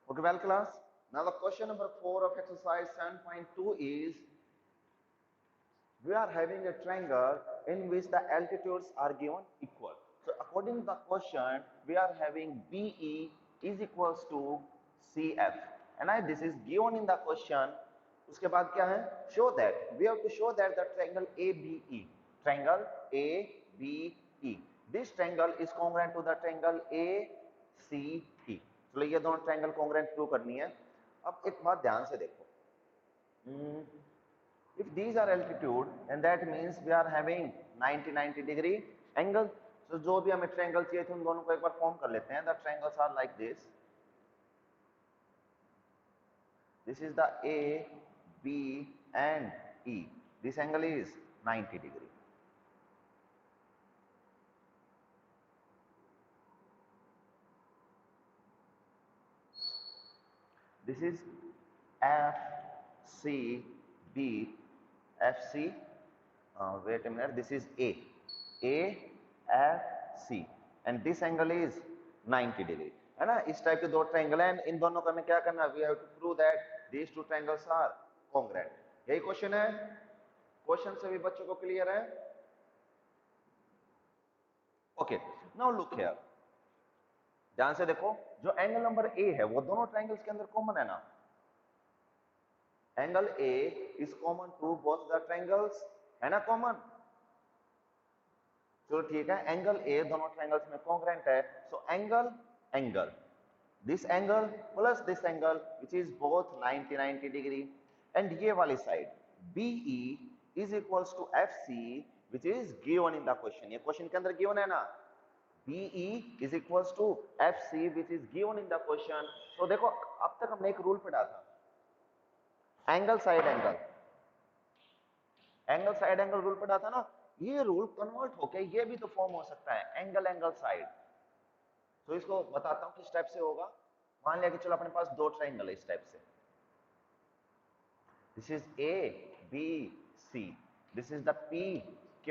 Okay, well, class. Now the question number 4 of exercise 7.2 is we are having a triangle in which the altitudes are given equal. So according to the question, we are having BE is equals to CF. And this is given in the question. उसके बाद क्या है? Show that. We have to show that the triangle ABE. Triangle ABE. This triangle is congruent to the triangle ACE. चलो ये दोनों triangle congruent prove करनी है. अब एक बात ध्यान से देखो. If these are altitude, and that means we are having 90 degree angle. So जो भी हमें ट्रायंगल चाहिए थे उन दोनों को एक बार फॉर्म कर लेते हैं. The triangles are like this. This is the A, B and E. This angle is 90 degree. This is F, C, B, F, C. Wait a minute. This is A, F, C, and this angle is 90 degree. है ना? इस type के दो triangle हैं. इन दोनों का हमें क्या करना है? We have to prove that these two triangles are congruent. यही क्वेश्चन है. क्वेश्चन सभी बच्चों को क्लियर है? ओके. Now look here. ध्यान से देखो. जो एंगल नंबर ए है वो दोनों ट्रायंगल्स के अंदर कॉमन है ना. Angle A is common to both the triangles, है ना कॉमन. चलो ठीक है. एंगल ए दोनों ट्रायंगल्स में कॉन्ग्रुएंट है. So angle this angle plus this angle which is both 90 degree and ये वाली side BE is equals to F C which is given in the question. ये क्वेश्चन के अंदर गिवन है ना. BE is equals to FC which is given in the question. तो देखो अब तक हमने एक रूल पढ़ा था. एंगल साइड एंगल रूल पढ़ा था ना. ये रूल कन्वर्ट होके ये भी तो फॉर्म हो सकता है एंगल साइड. तो इसको बताता हूं किस टाइप से होगा. मान लिया कि चलो अपने पास दो ट्रायंगल है इस टाइप से. This is A B C. This is the P Q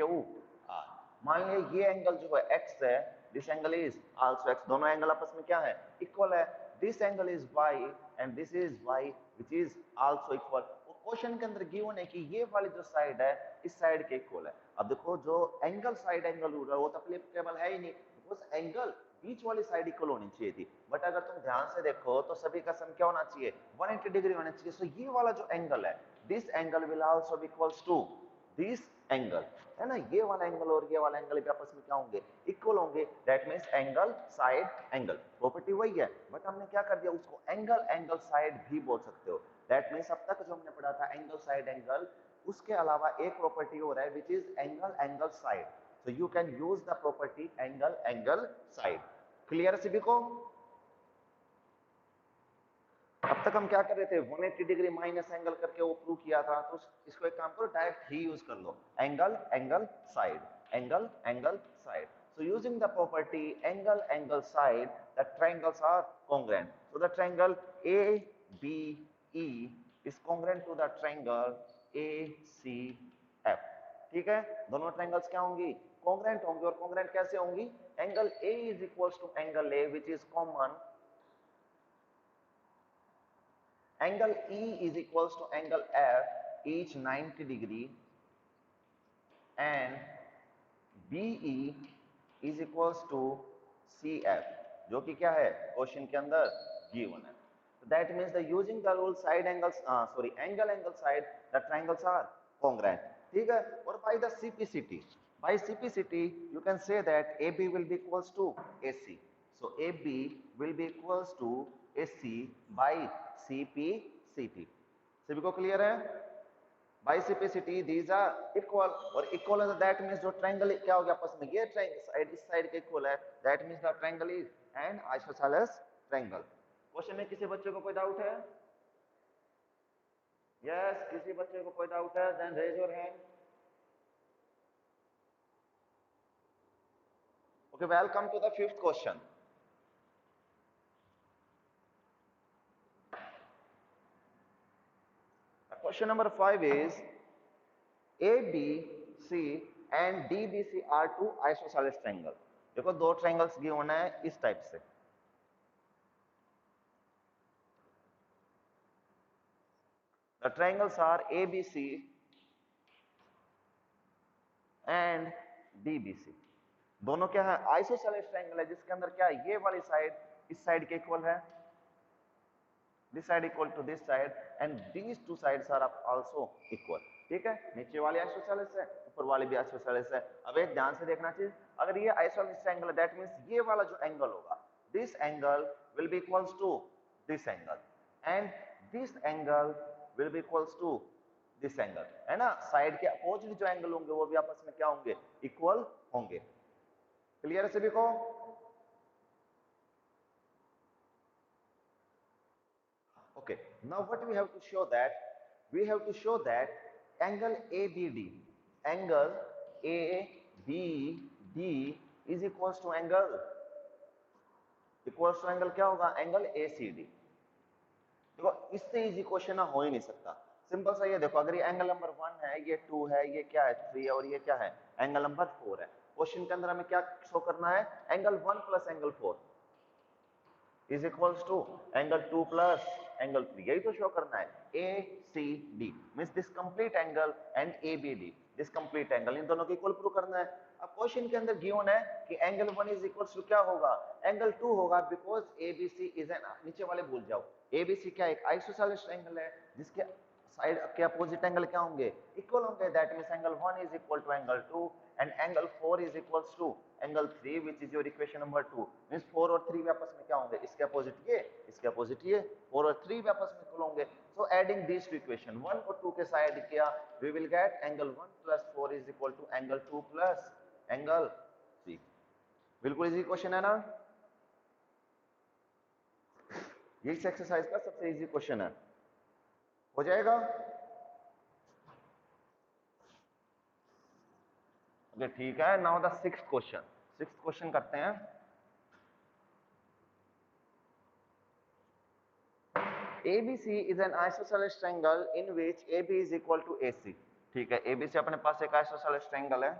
R. मान लिया ये एंगल जो है x है. This angle is also x. दोनों एंगल आपस में क्या है? इक्वल है. This angle is y and this is y which is also equal. Question के अंदर गिवन है कि ये वाली जो साइड है इस साइड के इक्वल है. अब देखो जो एंगल साइड एंगल रूल है वो तो एप्लीकेबल है ही नहीं. बिकॉज़ एंगल बीच वाली साइड इक्वल होनी चाहिए थी. बट अगर तुम ध्यान से देखो तो सभी का सम क्या होना चाहिए? 180 डिग्री होना चाहिए. सो ये वाला जो एंगल है this angle will also be equals to this angle, है ना. ये वाला एंगल और ये वाला एंगल भी आपस में क्या होंगे? इक्वल होंगे. That means angle side angle. Property वही है बट हमने क्या कर दिया उसको एंगल साइड भी बोल सकते हो. दैट मींस अब तक जो हमने पढ़ा था एंगल साइड एंगल उसके अलावा एक प्रॉपर्टी और है which is angle side. So you can use the property angle side. Clear है सभी को? अब तक हम क्या कर रहे थे? 180 डिग्री माइनस एंगल करके वो प्रूव किया था. तो इसको एक काम करो डायरेक्ट ही यूज कर लो. Angle side. So using the property angle side, the triangles are congruent. So the triangle ABE is congruent to the triangle ACF. ठीक है. दोनों ट्रायंगल्स क्या होंगी? कॉन्ग्रुएंट होंगे. और कॉन्ग्रुएंट कैसे होंगी? Angle A is equals to angle A which is common. Angle E is equals to angle F each 90 degree and BE is equals to CF जो कि क्या है? क्वेश्चन के अंदर गिवन है. So that means that using the rule side angles angle side the triangles are congruent. ठीक है. और by the CPCT you can say that AB will be equals to AC. So AB will be equals to AC by CPCT. सभी को clear है? By CPCT these are equal. और equal है that means जो triangle क्या हो गया आपस में? ये ट्रायंगल साइड इस साइड के इक्वल है. That means the triangle is an isosceles triangle. Question में किसी बच्चे को कोई डाउट है? यस. किसी बच्चे को कोई डाउट है? Then raise your hand. Okay. Welcome to the fifth question. Question number 5 is ABC and DBC are two isosceles triangle. देखो दो ट्रायंगल्स गिवन है इस टाइप से. The triangles are ABC and DBC। दोनों क्या है, आइसोसेलेस ट्रायंगल है, जिसके अंदर क्या है, ये वाली साइड इस साइड के इक्वल है, this side equal to this side and these two sides are also equal। ठीक है, नीचे वाली आइसोसेलेस है, ऊपर वाली भी आइसोसेलेस है। अब एक ध्यान से देखना चाहिए, अगर ये आइसोसेलेस ट्रायंगल है, दैट मींस ये वाला जो एंगल होगा, this angle will be equals to this angle and this angle will be equals to this angle, है ना। साइड के अपोजिट जो एंगल होंगे वो भी आपस में क्या होंगे, इक्वल होंगे। क्लियर है सभी को? Okay, now what we have to show that, we have to show that angle ABD, angle ABD is equals to angle क्या होगा, एंगल ACD। देखो इससे इजी क्वेश्चन हो ही नहीं सकता, सिंपल सा ये देखो, अगर ये एंगल नंबर 1 है, ये 2 है, ये क्या है 3 है और ये क्या है एंगल नंबर 4 है। क्वेश्चन के अंदर हमें क्या शो करना है, angle 1 plus angle 4 is equals to angle 2 plus angle 3, यही तो शो करना है। ACD means this complete angle and ABD this complete angle, इन दोनों को इक्वल प्रूव करना है। अब क्वेश्चन के अंदर गिवन है कि एंगल 1 इज इक्वल्स टू क्या होगा, एंगल 2 होगा, बिकॉज ABC इज एन, नीचे वाले भूल जाओ, ABC क्या एक आइसोसेलेस ट्रायंगल है, जिसके साइड के अपोजिट एंगल क्या होंगे, इक्वल होंगे। That means angle 1 is equal to angle 2 and angle 4 is equals to angle 3 which is your equation number 2। Means 4 और 3 भी आपस में क्या होंगे, इसके अपोजिट ये, इसके अपोजिट ये, 4 और 3 भी आपस में इक्वल होंगे। So adding this to equation 1 और 2 के साइड किया, we will get angle 1 plus 4 is equal to angle 2 plus angle 3। बिल्कुल इजी क्वेश्चन है ना, ये इस एक्सरसाइज का सबसे इजी क्वेश्चन है, हो जाएगा। ओके ठीक है, now the sixth question, sixth question करते हैं। ABC is an isosceles triangle in which AB is equal to AC। ठीक है, ABC अपने पास एक आइसोसेलेस ट्रायंगल है,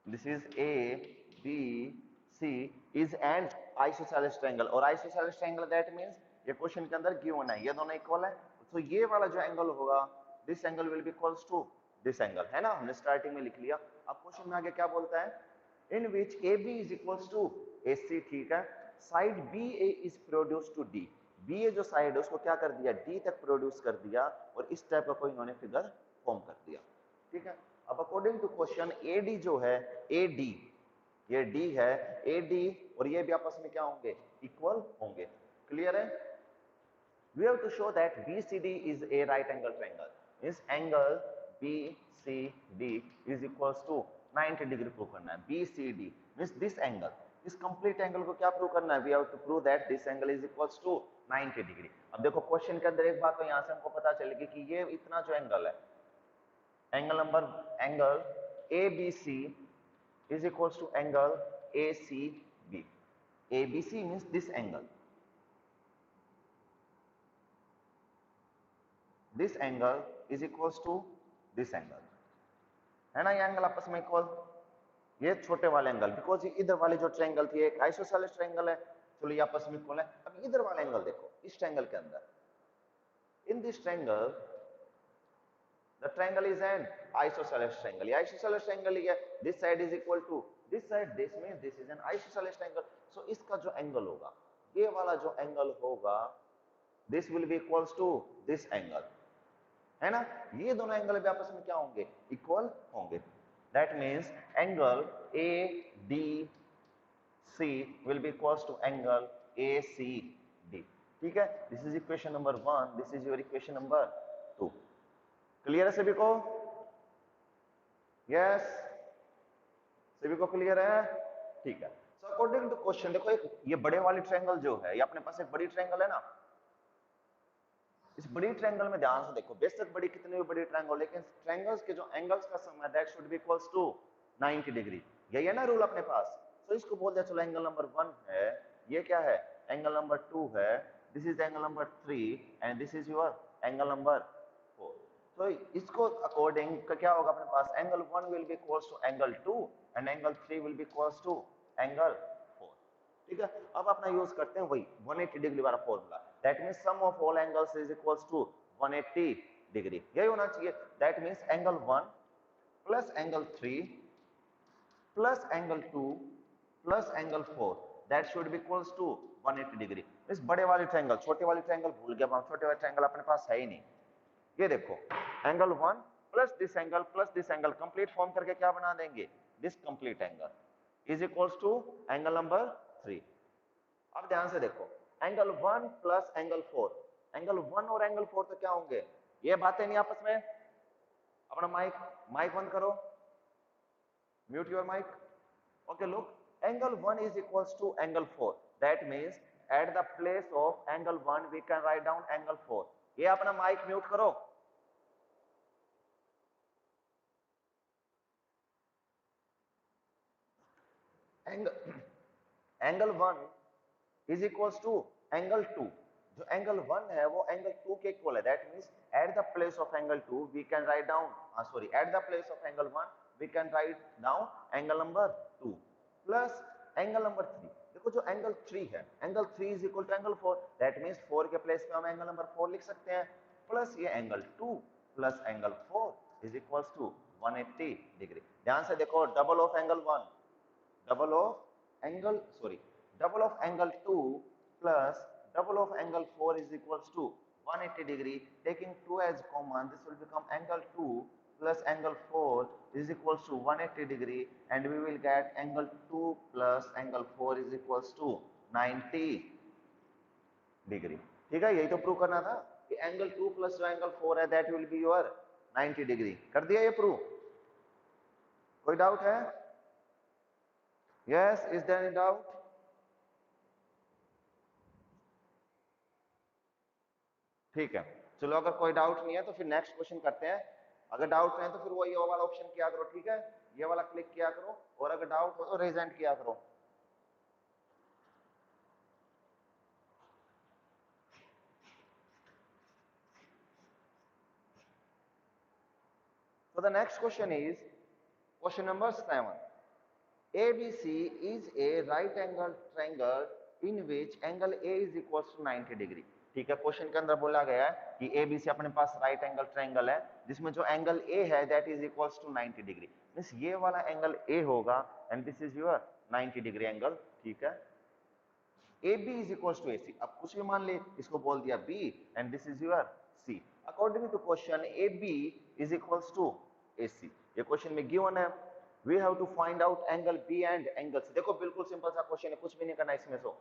this is ABC is an isosceles triangle, और आइसोसेलेस ट्रायंगल दैट मींस ये question के अंदर गिवन है, ये दोनों इक्वल है, तो ये वाला जो एंगल होगा, this angle will be equals to this angle, है ना, हमने स्टार्टिंग में लिख लिया। अब क्वेश्चन में आगे क्या बोलता है, in which AB is equals to AC। ठीक है, side BA is produce to D, BA जो साइड है उसको क्या कर दिया, D तक प्रोड्यूस कर दिया, और इस टाइप का कोई इन्होंने फिगर फॉर्म कर दिया। ठीक है, अब अकॉर्डिंग टू क्वेश्चन AD जो है, AD ये D है, AD और ये भी आपस में क्या होंगे, इक्वल होंगे। क्लियर है? We have to show that BCD is a right angle triangle, means angle BCD is equals to 90 degree prove करना है। BCD means this angle, इस कंप्लीट एंगल को क्या प्रूव करना है, we have to prove that this angle is equals to 90 degree. अब देखो question के अंदर एक बात तो यहाँ से हमको पता चलेगी कि ये इतना जो एंगल है, angle ABC is equals to angle ACB। ABC means this angle, this angle is equals to this angle, है ना, ये एंगल आपस में इक्वल, ये छोटे वाले एंगल, बिकॉज इधर वाली जो ट्रायंगल थी एक आइसोसेलेस ट्रायंगल है, चलो ये आपस में इक्वल है। अब इधर वाला एंगल देखो, इस ट्रायंगल के अंदर, in this triangle the triangle is an isosceles triangle, ये आइसोसेलेस ट्रायंगल ही है, this side is equal to this side, this means this is an isosceles triangle. So इसका जो एंगल होगा, ये वाला जो एंगल होगा, this will be equals to this angle, है ना, ये दोनों एंगल भी आपस में क्या होंगे, इक्वल होंगे। That means angle ADC will be equals to angle ACD। ठीक है, this is equation number 1, this is your equation number 2। Clear है सभी को? यस, सभी को क्लियर है? ठीक है, सो अकॉर्डिंग टू क्वेश्चन देखो, एक ये बड़े वाली ट्रायंगल जो है, ये अपने पास एक बड़ी ट्रायंगल है ना, इस बड़ी ट्रायंगल में ध्यान से देखो, बेशक बड़ी कितनी भी बड़ी ट्रायंगल, लेकिन ट्रायंगल्स के जो एंगल्स का सम है that should be equals to 90 degree, यही है ना रूल अपने पास। तो इसको बोल दिया, चलो एंगल नंबर 1 है, ये क्या है, एंगल नंबर 2 है, this is angle number 3 and this is your angle number 4। तो इसको अकॉर्डिंग क्या होगा अपने पास, angle 1 will be equals to angle 2 and angle 3 will be equals to angle 4। ठीक है, अब अपना यूज करते हैं वही 180 डिग्री वाला formula. That means sum of all angles is equals to 180 degree, यही होना चाहिए। That means angle 1 plus angle 3 plus angle 2 plus angle 4 that should be equals to 180 degree. इस बड़े वाले ट्रायंगल, छोटे वाले ट्रायंगल भूल गया, हम छोटे वाले ट्रायंगल अपने पास है ही नहीं। ये देखो angle 1 plus this angle complete form करके क्या बना देंगे, this complete angle is equals to angle number 3। अब ध्यान से देखो एंगल 1 प्लस एंगल 4, एंगल 1 और एंगल 4 तो क्या होंगे, ये बातें नहीं आपस में। अपना माइक बंद करो, mute your mic. Okay, look, angle 1 is equals to angle 4. That means at the place of angle 1 we can write down angle 4. ये अपना माइक म्यूट करो। Angle 1 is equals to angle 2। जो एंगल 1 है वो angle 2 के equal है। That means at the place of angle 2 we can write down, sorry, at the place of angle 1 we can write down angle number 2 plus angle number 3। देखो जो angle 3 है, angle 3 is equal to angle 4। That means 4 के place पे हम angle number 4 लिख सकते हैं, plus ये angle 2 plus angle 4 is equals to 180 degree. ध्यान से देखो double of angle 1, double of angle, sorry, double of angle 2 plus double of angle 4 is equals to 180 degree. Taking 2 as common, this will become angle 2 plus angle 4 is equals to 180 degree, and we will get angle 2 plus angle 4 is equals to 90 degree। ठीक है, यही तो prove करना था कि angle 2 plus जो angle 4 है that will be your 90 degree. कर दिया ये प्रूव, कोई डाउट है? Yes, is there any doubt? ठीक है, चलो अगर कोई डाउट नहीं है तो फिर नेक्स्ट क्वेश्चन करते हैं। अगर डाउट नहीं है तो फिर वो ये वाला ऑप्शन किया करो, ठीक है, ये वाला क्लिक किया करो, और अगर डाउट हो तो रेज हैंड किया करो। So the next question is question number 7. ABC is a right angle triangle in which angle A is equals to 90 degree। ठीक है, क्वेश्चन के अंदर बोला गया है कि ABC अपने पास राइट एंगल ट्रायंगल है जिसमें जो एंगल A है that is equals to 90 degree. Means ये वाला एंगल A होगा and this is your 90 degree angle. ठीक है, AB is equals to AC। अब कुछ भी मान ले, इसको बोल दिया B and this is your C। According to question, AB is equals to AC। ये क्वेश्चन में गिवन है। We have to find out angle B and angle C। देखो बिल्कुल सिंपल सा क्वेश्चन है, कुछ भी नहीं करना इसमें। सो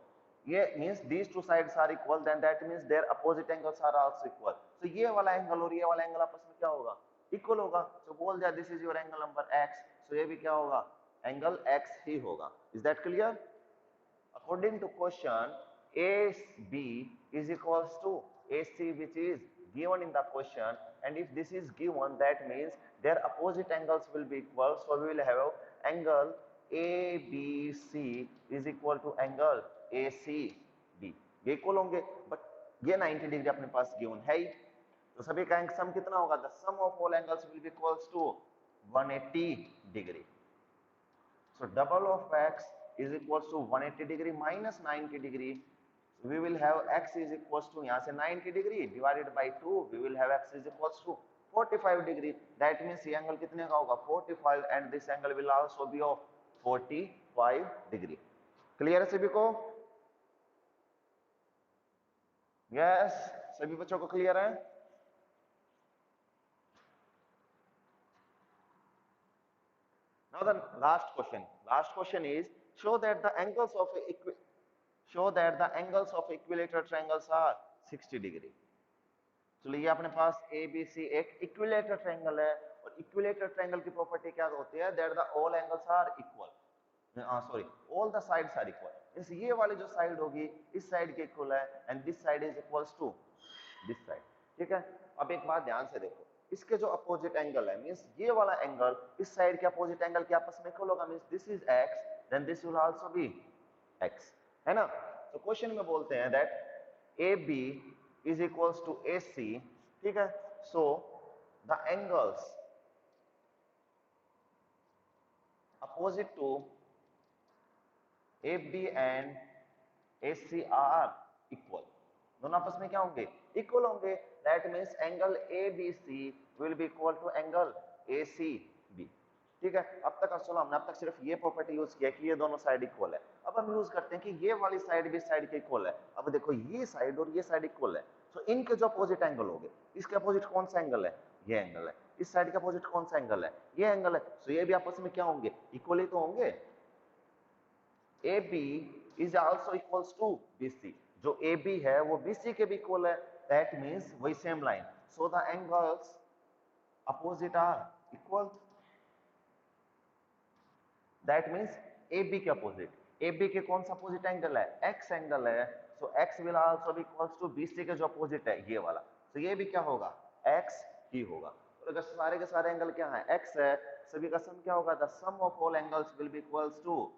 ये means these two sides are equal, then that means their opposite angles are also equal। तो ये वाला एंगल और ये वाला एंगल आपस में क्या होगा, इक्वल होगा। तो बोल दिया this is your angle number X, सो ये भी क्या होगा, एंगल X ही होगा। Is that clear? According to question, AB is equals to AC, which is given in the question, and if this is given, that means their opposite angles will be equal. So we will have angle ABC is equal to angle ACB। ये equal होंगे, but ये 90 degree अपने पास given है ही, तो सभी का sum कितना होगा, the sum of all angles will be equals to 180 degree. So double of x is equals to 180 degree minus 90 degree. So we will have x is equals to, यहाँ से 90 degree divided by 2, we will have x is equals to 45 degree। That means ये angle कितने का होगा, 45, and this angle will also be of 45 degree। Clear है सभी को? Yes, सभी बच्चों को क्लियर है? Now the last question is show that the angles of equilateral triangles are 60 degree। चलो ये अपने पास ABC एक इक्विलेटर ट्रायंगल है, और इक्विलेटर ट्रायंगल की प्रॉपर्टी क्या होती है, that the all angles are equal, sorry all the sides are equal. Means ये वाली जो साइड होगी इस साइड के इक्वल है, and this side is equals to this side. ठीक है, अब एक बात ध्यान से देखो, इसके जो अपोजिट एंगल है, मींस ये वाला एंगल इस साइड के अपोजिट एंगल के आपस में इक्वल होगा। Means this is x, then this will also be x, है ना। तो क्वेश्चन में बोलते हैं that AB is equals to AC। ठीक है, so the angles opposite to AB and AC are equal। दोनों आपस में क्या होंगे, इक्वल होंगे। That means angle A B C will be equal to angle A C B. ठीक है, अब तक चलो हमने अब तक सिर्फ ये प्रॉपर्टी यूज किया कि ये दोनों साइड इक्वल है। अब हम यूज करते हैं कि ये वाली साइड भी साइड के इक्वल है। अब देखो ये साइड और ये साइड इक्वल है, तो इनके जो अपोजिट एंगल होंगे, इसके अपोजिट कौन सा एंगल है, ये एंगल है। इस साइड के अपोजिट कौन सा एंगल है, ये एंगल है। तो ये भी आपस में क्या होंगे, इक्वल ही तो होंगे। A B is also equals to B C, जो ए बी है वो बी सी के भी इक्वल है। दैट मीन्स वही same line, so the angles opposite are equal. That means A B के अपोजिट, ए बी के कौन सा अपोजिट एंगल है, एक्स एंगल है। So X will also be equals to B C के जो अपोजिट है ये वाला, तो ये भी क्या होगा, एक्स ही होगा। और अगर सारे के सारे एंगल क्या है, एक्स है, सभी का सम क्या होगा, the sum of all angles will be equals to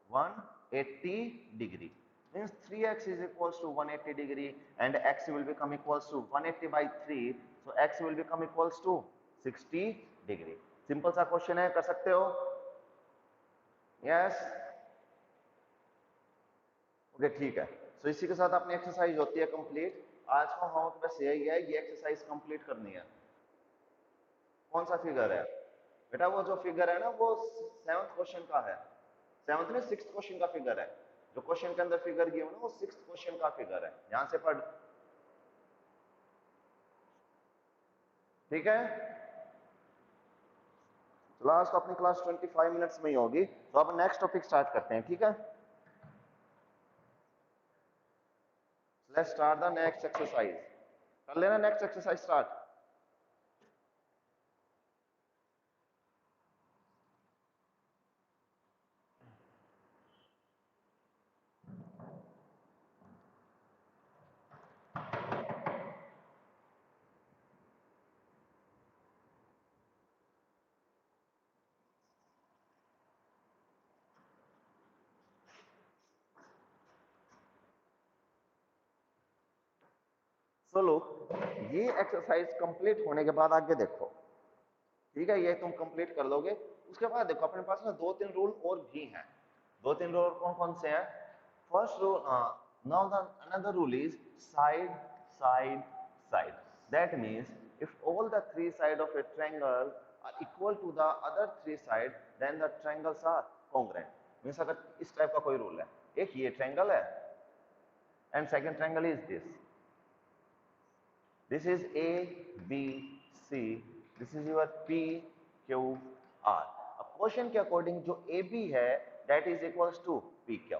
180 degree, means 3x is equals to 180 degree and x will become equals to 180 by 3, so x will become equals to 60 degree। Simple सा question है, कर सकते हो, yes okay ठीक है। सो इसी के साथ अपनी एक्सरसाइज होती है कंप्लीट। आज का होमवर्क बस यही है, ये एक्सरसाइज कंप्लीट करनी है। कौन सा फिगर है बेटा, वो जो फिगर है ना वो 7th क्वेश्चन का है, 7th में 6th क्वेश्चन का फिगर है। जो क्वेश्चन के अंदर फिगर गिवन है वो 6th क्वेश्चन का फिगर है, ध्यान से पढ़, ठीक है। क्लास तो अपनी क्लास 25 मिनट्स में ही होगी, तो अब नेक्स्ट टॉपिक स्टार्ट करते हैं, ठीक है। Let's start the next exercise, कर लेना नेक्स्ट एक्सरसाइज स्टार्ट। चलो ये एक्सरसाइज कंप्लीट होने के बाद आगे देखो, ठीक है, ये तुम कंप्लीट कर लोगे। उसके बाद देखो अपने पास ना 2-3 रूल और भी हैं। 2-3 रूल कौन कौन से हैं, first rule, now the another rule is side side side. That means if all the 3 side of a triangle are equal to the other 3 side then the triangles are congruent. Means अगर इस type का कोई rule है, एक ये triangle है and second triangle is this is A B C, this is your P Q R. अब question के अकॉर्डिंग जो ए बी है that is equals to P Q,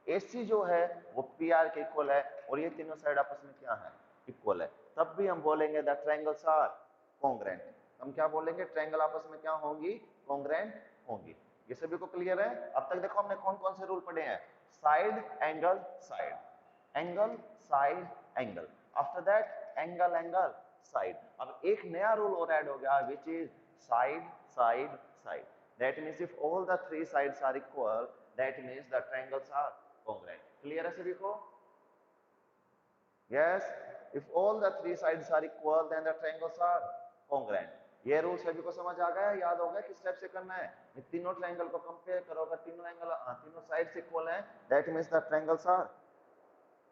A C जो है वो पी आर के इक्वल है, और ये तीनों साइड आपस में क्या है, इक्वल है। तब भी हम बोलेंगे द ट्रायंगल्स आर कॉन्ग्रुएंट। हम क्या बोलेंगे, ट्रायंगल आपस में क्या होंगी, कॉन्ग्रुएंट होंगी। ये सभी को क्लियर है। अब तक देखो हमने कौन कौन से रूल पढ़े हैं, side angle side, angle side angle, after that angle angle side. अब एक नया रूल और ऐड हो गया which is side side side. That means if all the 3 sides are equal that means the triangles are congruent. Clear है सभी को, yes, if all the 3 sides are equal then the triangles are congruent. ये rule सभी को समझ आ गया, याद हो गया किस टाइप से करना है। ये तीनों ट्रायंगल को कंपेयर करो, अगर तीनों एंगल तीनों साइड्स इक्वल हैं that means the triangles are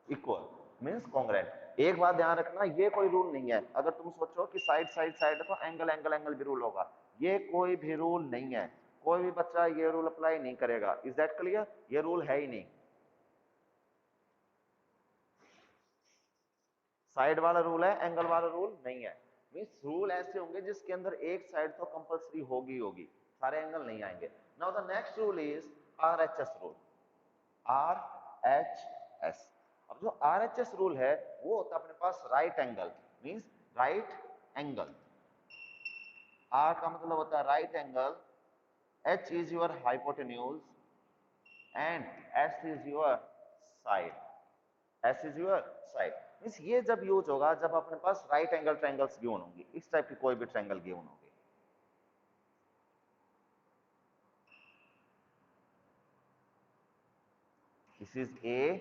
equal, means congruent. एक बात ध्यान रखना, ये कोई रूल नहीं है। अगर तुम सोचो कि साइड साइड साइड तो एंगल एंगल एंगल भी रूल होगा, ये कोई भी रूल नहीं है। कोई भी बच्चा ये रूल अप्लाई नहीं करेगा, इज दैट क्लियर, ये रूल है ही नहीं। साइड वाला रूल है, एंगल वाला रूल नहीं है। मींस रूल ऐसे होंगे जिसके अंदर एक साइड तो कंपलसरी होगी होगी, सारे एंगल नहीं आएंगे। Now the next rule is RHS rule, RHS. अब जो आरएचएस रूल है वो होता है अपने पास right angle, means right angle. R का मतलब होता है right angle, H is your hypotenuse and S is your side, S is your side. Means ये जब यूज होगा जब अपने पास राइट एंगल ट्रायंगल्स गिवन होंगी, इस टाइप की कोई भी ट्रायंगल गिवन होगी। This is A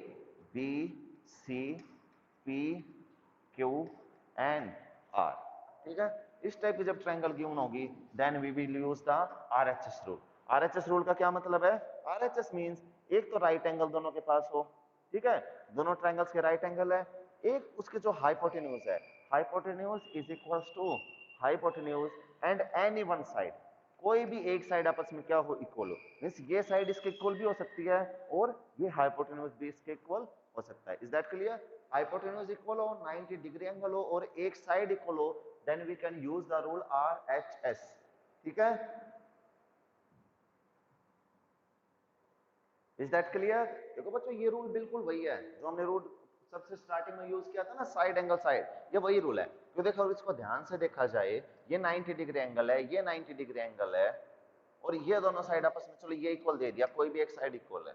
B C P Q and R, ठीक है। इस टाइप की जब ट्रायंगल गिवन होगी then we will use the RHS rule. RHS rule का क्या मतलब है, आरएचएस मींस एक तो राइट एंगल दोनों के पास हो, ठीक है, दोनों ट्रायंगल्स के राइट एंगल है, एक उसके जो हाइपोटेन्यूज है, hypotenuse is equals to hypotenuse and any one side, कोई भी एक साइड आपस में क्या हो, इक्वल हो। मींस ये साइड इसके इक्वल भी हो सकती है और ये हाइपोटेन्यूज भी इसके इक्वल हो सकता है। Is that clear? Hypotenuse equal हो, 90 डिग्री एंगल हो और एक साइड इक्वल हो, then we can use the rule RHS। ठीक है, इज दैट क्लियर? देखो बच्चों ये रूल बिल्कुल वही है जो हमने रूल सबसे स्टार्टिंग में यूज किया था ना, साइड एंगल साइड, ये वही रूल है। तो देखो इसको ध्यान से देखा जाए, ये 90 डिग्री एंगल है, ये 90 डिग्री एंगल है और ये दोनों साइड आपस में, चलो ये इक्वल दे दिया, कोई भी एक साइड इक्वल है।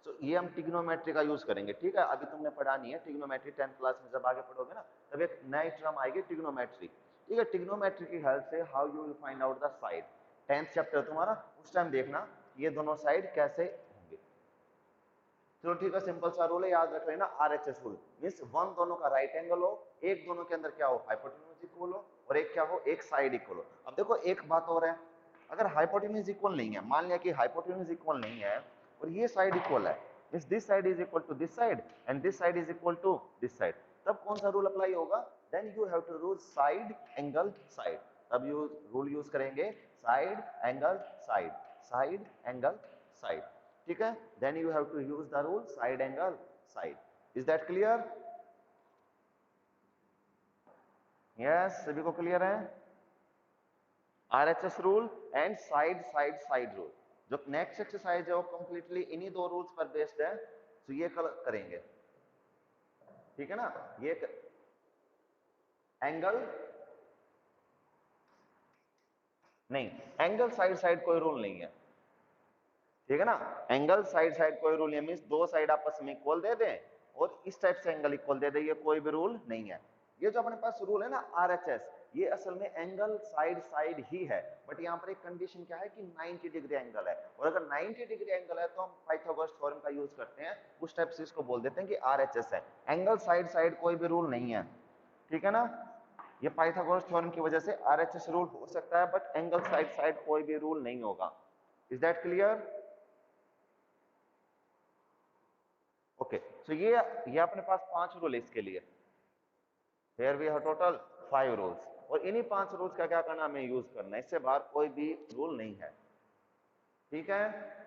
तो ये हम ट्रिग्नोमेट्री का यूज करेंगे। ठीक है, अभी तुमने पढ़ा नहीं है ट्रिग्नोमेट्री, 10th क्लास में जब आगे पढ़ोगे ना तब एक नई टर्म आएगी ट्रिग्नोमेट्री। ठीक है, ट्रिग्नोमेट्री की हेल्प से how you will find out the side, 10th chapter तुम्हारा, उस टाइम देखना ये दोनों साइड कैसे होंगे। चलो ठीक है, सिंपल सा रूल है, याद रख लेना RHS रूल। मींस वन दोनों का राइट एंगल हो, एक दोनों के अंदर क्या हो, हाइपोटेन्यूज इक्वल हो और एक क्या हो, एक साइड इक्वल हो। अब देखो एक बात और है, अगर हाइपोटेन्यूज इक्वल नहीं है, मान लिया कि हाइपोटेन्यूज इक्वल नहीं है और ये साइड इक्वल है, means this side is equal to this side and this side is equal to this side, तब कौन सा रूल अप्लाई होगा? Then you have to rule side angle side. तब यू रूल यूज करेंगे side angle side, side angle side. ठीक है, then you have to use the rule side angle side. Is that clear? Yes, सभी को clear है? RHS rule and side side side rule. जो next exercise है वो completely इन्हीं दो रूल्स पर बेस्ड है, तो ये कल करेंगे। ठीक है ना, ये एंगल नहीं, एंगल साइड साइड कोई रूल नहीं है। ठीक है ना, एंगल साइड साइड कोई रूल नहीं, मींस दो साइड आपस में इक्वल दे दें और इस टाइप से एंगल इक्वल दे दें, ये कोई भी रूल नहीं है। ये जो अपने पास रूल है ना RHS, ये असल में एंगल साइड साइड ही है, बट यहाँ पर एक कंडीशन क्या है कि 90 डिग्री एंगल है, और अगर 90 डिग्री एंगल है तो हम पाइथागोरस थ्योरम का यूज करते हैं, उस टाइप से इसको बोल देते हैं कि RHS है। एंगल साइड साइड कोई भी रूल नहीं है। ठीक है ना, ये पाइथागोरस थ्योरम की वजह से RHS रूल हो सकता है, बट एंगल साइड साइड कोई भी रूल नहीं होगा। Is that clear? Okay, so ये अपने पास 5 रूल है इसके लिए। Here we have total 5 rules, और इन्हीं 5 रूल्स का क्या करना, हमें यूज करना है, इससे बाहर कोई भी रूल नहीं है। ठीक है,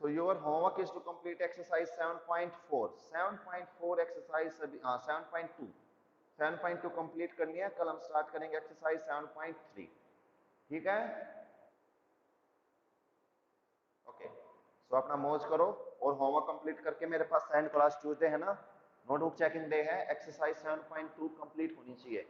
so your homework is to complete exercise 7.4 7.4 exercise सभी 7.2 कंप्लीट करनी है। कल हम स्टार्ट करेंगे एक्सरसाइज 7.3। ठीक है, ओके, सो अपना मौज करो और होमवर्क कंप्लीट करके, मेरे पास सेंड क्लास ट्यूसडे है ना, नोटबुक चेकिंग डे है, एक्सरसाइज 7.2 कंप्लीट होनी चाहिए।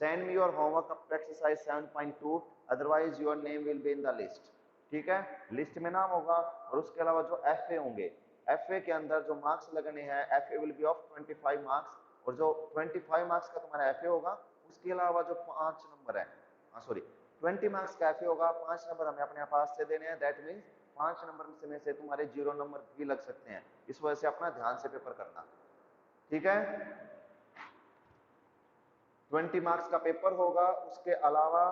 Send me your homework up to exercise 7.2, otherwise your name will be in the list. ठीक है, लिस्ट में नाम होगा, और उसके अलावा जो FA होंगे, FA के अंदर जो मार्क्स लगने हैं, FA will be of 25 marks, और जो 25 मार्क्स का तुम्हारा FA होगा, उसके अलावा जो 5 नंबर है, सॉरी 20 मार्क्स का FA होगा, 5 नंबर हमें अपने पास से देने हैं। दैट मीन्स 5 नंबर में से तुम्हारे 0 नंबर भी लग सकते हैं, इस वजह से अपना ध्यान से पेपर करना। ठीक है, 20 मार्क्स का पेपर होगा, उसके अलावा